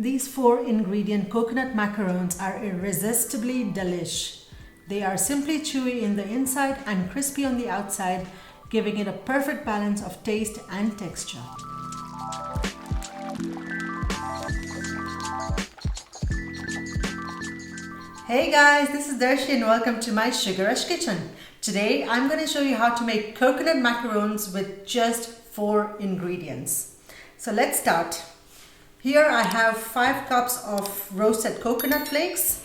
These 4-ingredient coconut macaroons are irresistibly delish. They are simply chewy in the inside and crispy on the outside, giving it a perfect balance of taste and texture. Hey guys, this is Darshi and welcome to my Sugarush kitchen. Today I'm going to show you how to make coconut macaroons with just 4 ingredients. So let's start. Here I have 5 cups of roasted coconut flakes.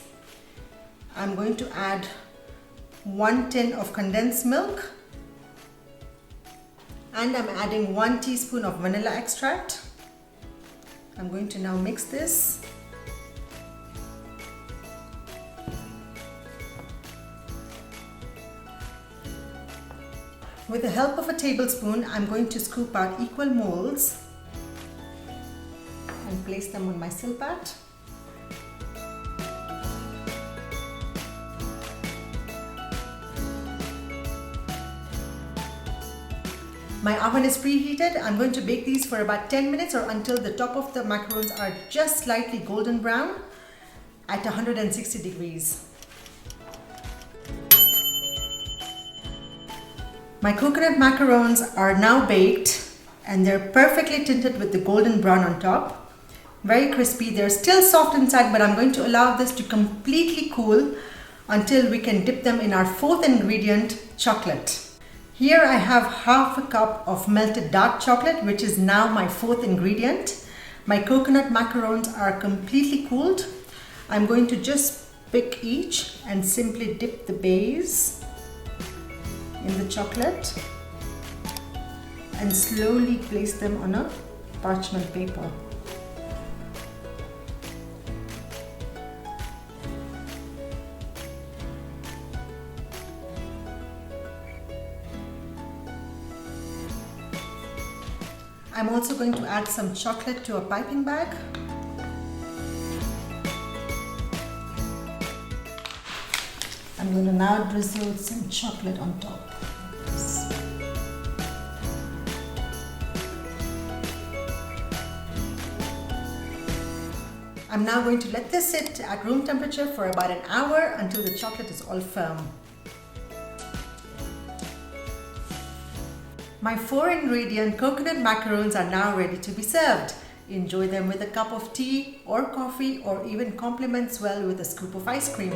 I'm going to add 1 tin of condensed milk. And I'm adding 1 teaspoon of vanilla extract. I'm going to now mix this. With the help of a tablespoon, I'm going to scoop out equal molds and place them on my silpat. My oven is preheated. I'm going to bake these for about 10 minutes or until the top of the macaroons are just slightly golden brown at 160 degrees. My coconut macaroons are now baked and they're perfectly tinted with the golden brown on top. Very crispy. They're still soft inside, but I'm going to allow this to completely cool until we can dip them in our 4th ingredient, chocolate. Here I have half a cup of melted dark chocolate, which is now my 4th ingredient. My coconut macaroons are completely cooled. I'm going to just pick each and simply dip the base in the chocolate and slowly place them on a parchment paper. I'm also going to add some chocolate to a piping bag. I'm going to now drizzle some chocolate on top. I'm now going to let this sit at room temperature for about an hour until the chocolate is all firm. My 4-ingredient coconut macaroons are now ready to be served. Enjoy them with a cup of tea or coffee, or even complements well with a scoop of ice cream.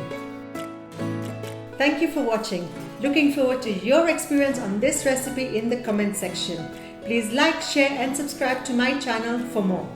Thank you for watching. Looking forward to your experience on this recipe in the comment section. Please like, share and subscribe to my channel for more.